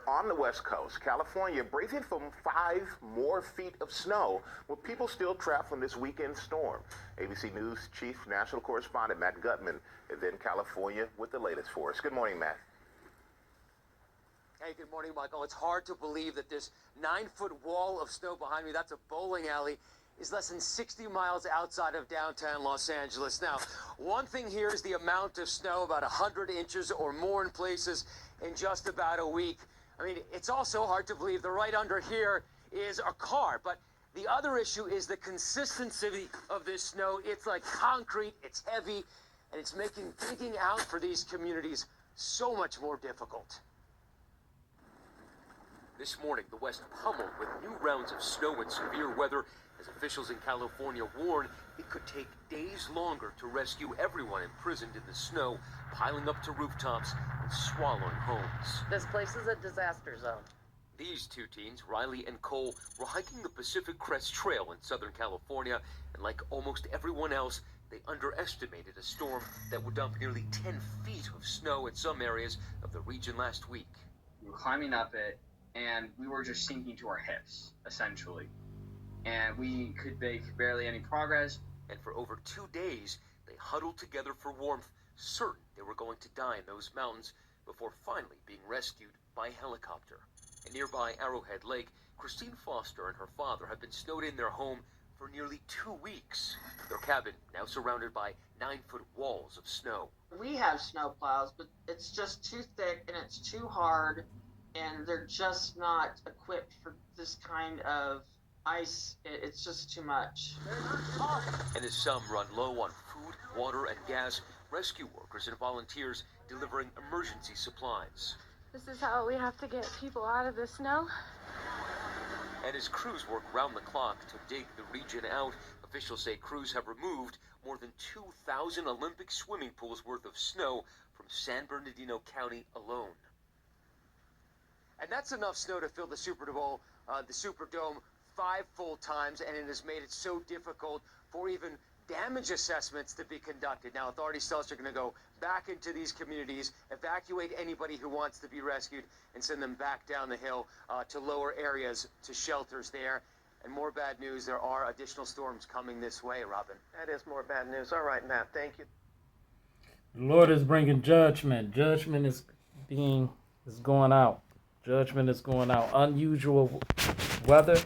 on the West Coast, California bracing for 5 more feet of snow, with people still trapped from this weekend storm. ABC News Chief National Correspondent Matt Gutman is in California with the latest for us. Good morning, Matt. Hey, good morning, Michael. It's hard to believe that this 9-foot wall of snow behind me, that's a bowling alley, is less than 60 miles outside of downtown Los Angeles. Now, one thing here is the amount of snow, about 100 inches or more in places in just about a week. I mean, it's also hard to believe that right under here is a car. But the other issue is the consistency of this snow. It's like concrete, it's heavy, and it's making digging out for these communities so much more difficult. This morning, the West pummeled with new rounds of snow and severe weather, as officials in California warn it could take days longer to rescue everyone imprisoned in the snow, piling up to rooftops and swallowing homes. This place is a disaster zone. These two teens, Riley and Cole, were hiking the Pacific Crest Trail in Southern California, and like almost everyone else, they underestimated a storm that would dump nearly 10 feet of snow in some areas of the region last week. We were climbing up it, and we were just sinking to our hips, essentially. And we could make barely any progress. And for over 2 days, they huddled together for warmth, certain they were going to die in those mountains before finally being rescued by helicopter. In nearby Arrowhead Lake, Christine Foster and her father have been snowed in their home for nearly 2 weeks. Their cabin now surrounded by 9-foot walls of snow. We have snow plows, but it's just too thick and it's too hard, and they're just not equipped for this kind of ice. It's just too much. And as some run low on food, water, and gas, rescue workers and volunteers delivering emergency supplies. This is how we have to get people out of the snow. And as crews work round the clock to dig the region out, officials say crews have removed more than 2,000 Olympic swimming pools worth of snow from San Bernardino County alone. And that's enough snow to fill the Superdome 5 full times, and it has made it so difficult for even damage assessments to be conducted. Now, authorities tell us they're going to go back into these communities, evacuate anybody who wants to be rescued, and send them back down the hill to lower areas, to shelters there. And more bad news, there are additional storms coming this way, Robin. That is more bad news. All right, Matt, thank you. The Lord is bringing judgment. Judgment is going out. Judgment is going out. Unusual weather.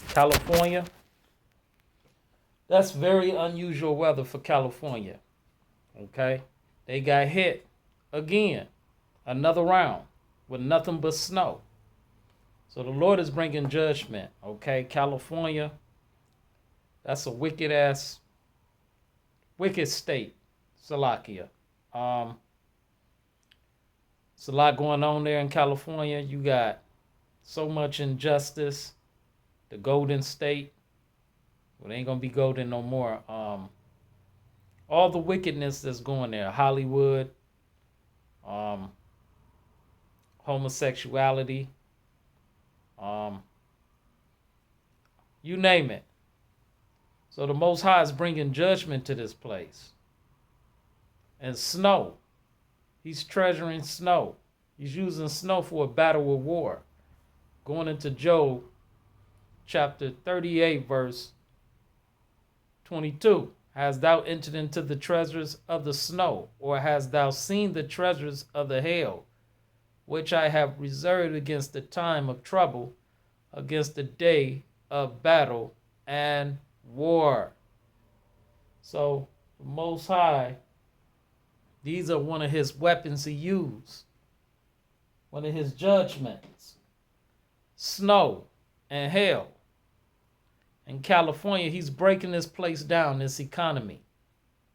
California. That's very unusual weather for California. Okay? They got hit again. Another round with nothing but snow. So the Lord is bringing judgment. Okay? California. That's a wicked state. Salakia. It's a lot going on there in California. You got so much injustice. The Golden State. Well, it ain't going to be golden no more. All the wickedness that's going there. Hollywood. Homosexuality. You name it. So the Most High is bringing judgment to this place. And snow. He's treasuring snow. He's using snow for a battle of war. Going into Job chapter 38, verse 22. Hast thou entered into the treasures of the snow, or hast thou seen the treasures of the hail, which I have reserved against the time of trouble, against the day of battle and war? So, the Most High, these are one of his weapons he used. One of his judgments. Snow and hail. In California, he's breaking this place down, this economy.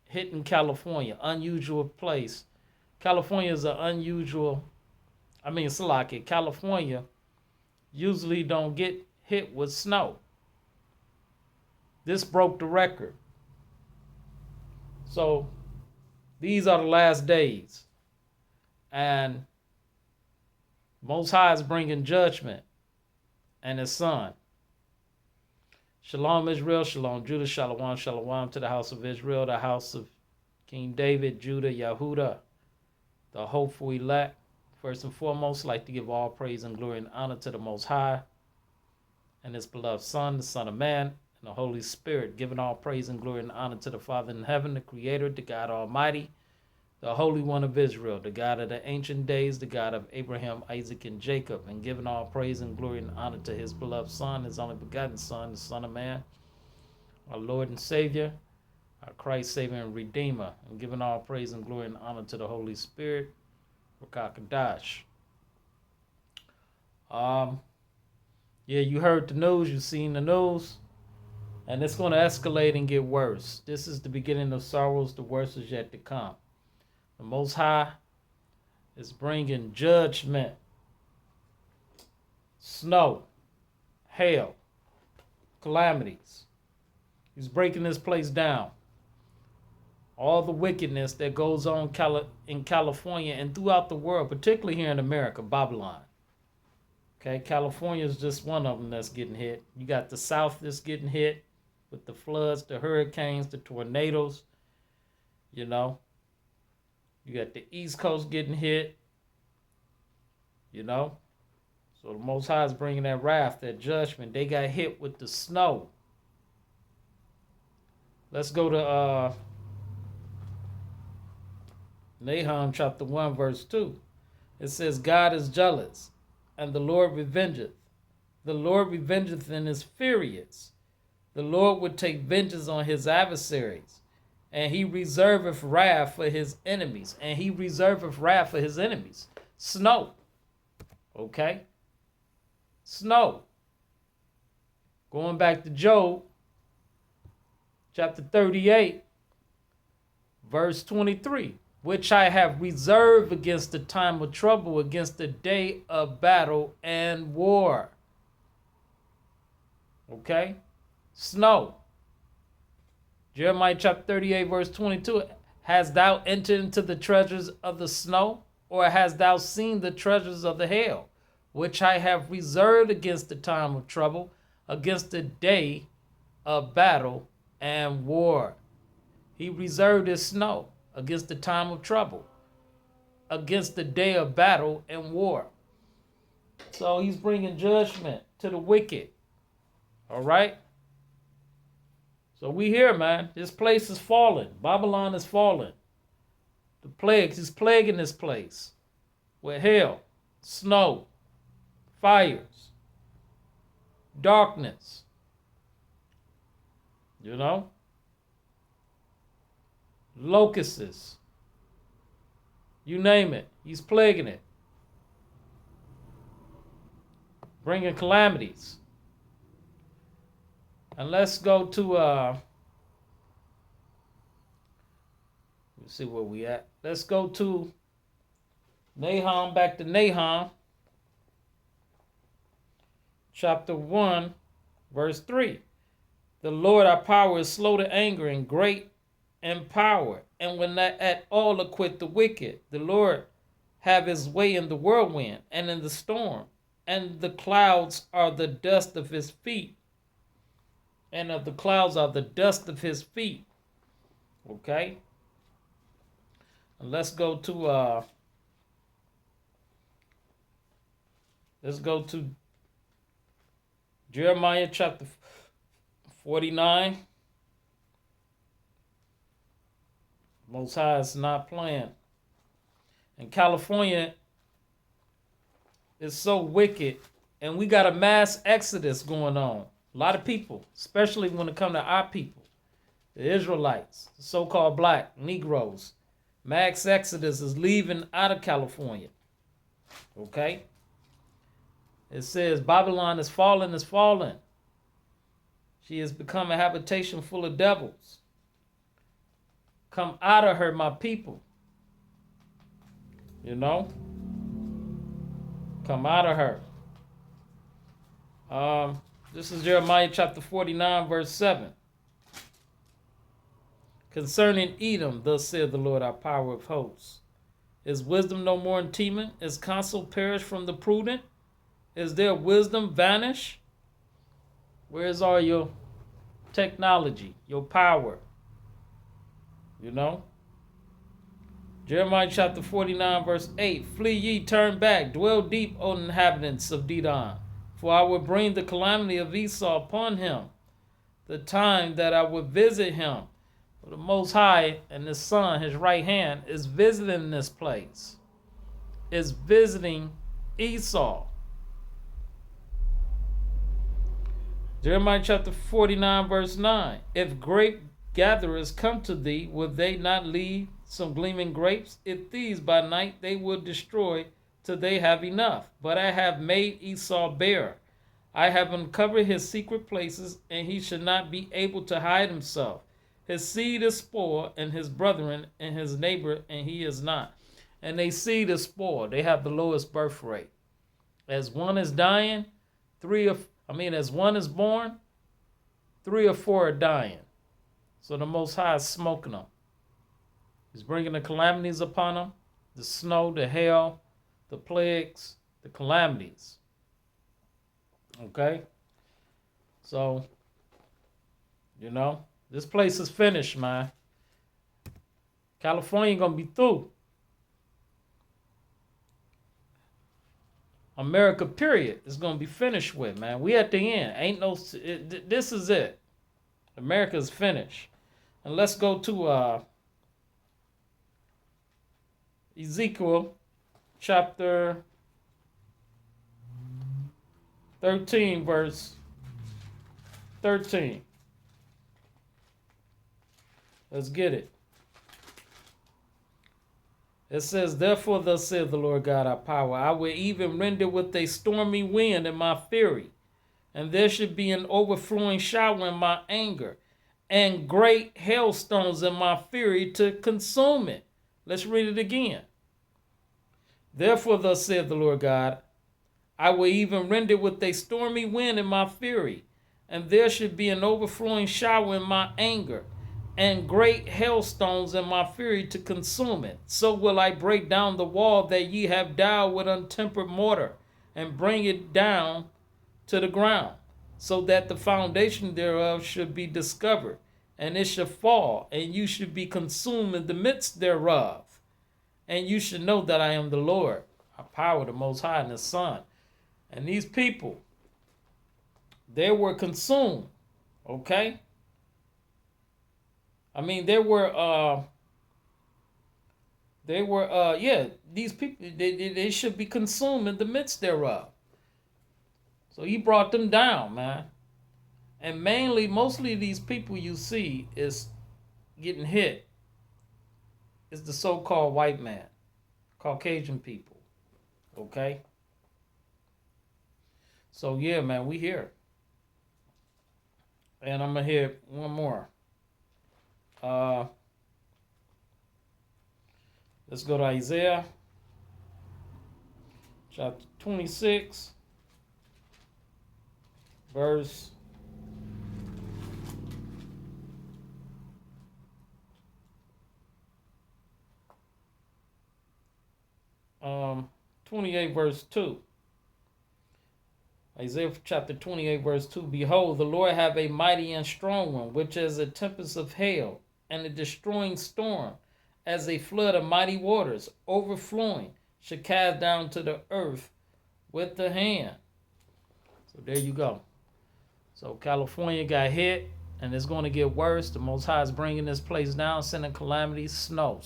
Hitting California, unusual place. California is an unusual, Salaki, California usually don't get hit with snow. This broke the record. So, these are the last days. And Most High is bringing judgment and his son. Shalom Israel, Shalom Judah, Shalom, Shalom to the house of Israel, the house of King David, Judah, Yahudah, the hopeful elect, First and foremost, I'd like to give all praise and glory and honor to the Most High and his beloved Son, the Son of Man, and the Holy Spirit, giving all praise and glory and honor to the Father in heaven, the Creator, the God Almighty, the Holy One of Israel, the God of the ancient days, the God of Abraham, Isaac, and Jacob, and giving all praise and glory and honor to his beloved Son, his only begotten Son, the Son of Man, our Lord and Savior, our Christ, Savior, and Redeemer, and giving all praise and glory and honor to the Holy Spirit, Rakakadash. Yeah, you heard the news, you seen the news, and it's going to escalate and get worse. This is the beginning of sorrows, the worst is yet to come. The Most High is bringing judgment, snow, hail, calamities. He's breaking this place down. All the wickedness that goes on in California and throughout the world, particularly here in America, Babylon. Okay, California is just one of them that's getting hit. You got the South that's getting hit with the floods, the hurricanes, the tornadoes. You know, you got the East Coast getting hit. You know, so the Most High is bringing that wrath, that judgment. They got hit with the snow. Let's go to Nahum chapter 1 verse 2. It says, God is jealous, and the Lord revengeth. The Lord revengeth and is furious. The Lord would take vengeance on his adversaries, and he reserveth wrath for his enemies. And he reserveth wrath for his enemies. Snow. Okay? Snow. Going back to Job, chapter 38, verse 23. Which I have reserved against the time of trouble, against the day of battle and war. Okay? Snow. Jeremiah chapter 38, verse 22. Hast thou entered into the treasures of the snow, or hast thou seen the treasures of the hail, which I have reserved against the time of trouble, against the day of battle and war? He reserved his snow against the time of trouble, against the day of battle and war. So he's bringing judgment to the wicked. All right? So we here, man. This place is falling. Babylon is falling. The plagues, he's plaguing this place with hail, snow, fires, darkness. You know? Locusts, you name it, he's plaguing it, bringing calamities. And let's go to let's see where we at. Let's go to Nahum, back to Nahum chapter 1 verse 3. The Lord our power is slow to anger and great and power, and will not at all acquit the wicked. The Lord have his way in the whirlwind and in the storm, and the clouds are the dust of his feet. And of the clouds are the dust of his feet. Okay? And let's go to Jeremiah chapter 49. Most High is not playing. And California is so wicked, and we got a mass exodus going on. A lot of people, especially when it comes to our people, the Israelites, the so-called black Negroes. Mass exodus is leaving out of California. Okay? It says, Babylon is fallen, is fallen. She has become a habitation full of devils. Come out of her, my people. You know? Come out of her. This is Jeremiah chapter 49, verse 7. Concerning Edom, thus saith the Lord, our power of hosts. Is wisdom no more in Teman? Is counsel perished from the prudent? Is their wisdom vanished? Where is all your technology, your power? You know? Jeremiah chapter 49, verse 8. Flee ye, turn back, dwell deep, O inhabitants of Dedan. For I will bring the calamity of Esau upon him, the time that I will visit him. For the Most High and his Son, his right hand, is visiting this place. Is visiting Esau. Jeremiah chapter 49, verse 9. If grapegatherers come to thee, will they not leave some gleaming grapes? If thieves by night, they will destroy till they have enough. But I have made Esau bare. I have uncovered his secret places, and he shall not be able to hide himself. His seed is spoiled, and his brethren, and his neighbor, and he is not. And their seed is spoiled. They have the lowest birth rate. As one is dying, as one is born, 3 or 4 are dying. So the Most High is smoking them. He's bringing the calamities upon them, the snow, the hail, the plagues, the calamities. Okay? So, this place is finished, man. California gonna be through. America, period, is gonna be finished with, man. We at the end. This is it. America's finished. And let's go to Ezekiel chapter 13, verse 13. Let's get it. It says, therefore thus saith the Lord God our power, I will even render with a stormy wind in my fury, and there should be an overflowing shower in my anger, and great hailstones in my fury to consume it. Let's read it again. Therefore thus saith the Lord God, I will even render with a stormy wind in my fury, and there should be an overflowing shower in my anger, and great hailstones in my fury to consume it. So will I break down the wall that ye have dialed with untempered mortar, and bring it down to the ground, so that the foundation thereof should be discovered, and it shall fall, and you should be consumed in the midst thereof. And you should know that I am the Lord, our power, the Most High, and the Son. And these people, they were consumed, okay? These people, they should be consumed in the midst thereof. So he brought them down, man. And mostly these people you see is getting hit. It's the so-called white man, Caucasian people, okay? So yeah, man, we here. And I'm gonna hear one more. Let's go to Isaiah chapter 26, verse 28, verse 2. Isaiah chapter 28, verse 2. Behold, the Lord have a mighty and strong one, which is a tempest of hail, and a destroying storm, as a flood of mighty waters, overflowing, should cast down to the earth with the hand. So there you go. So California got hit, and it's going to get worse. The Most High is bringing this place down, sending calamities, snow,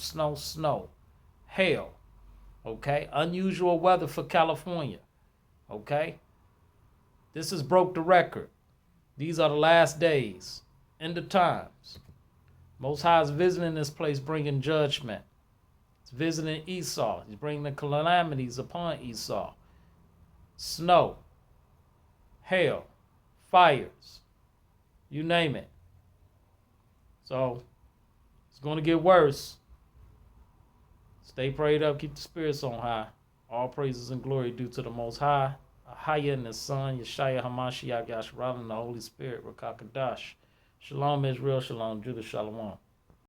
hail. Okay? Unusual weather for California. Okay? This has broke the record. These are the last days, end of times. Most High is visiting this place, bringing judgment. He's visiting Esau. He's bringing the calamities upon Esau. Snow, hail, fires, you name it. So it's going to get worse. Stay prayed up, keep the spirits on high. All praises and glory due to the Most High, Ahaya and the Son, Yeshaya HaMashiach Yasharal, and the Holy Spirit, Rakakadash. Shalom Israel, Shalom Judah, Shalom.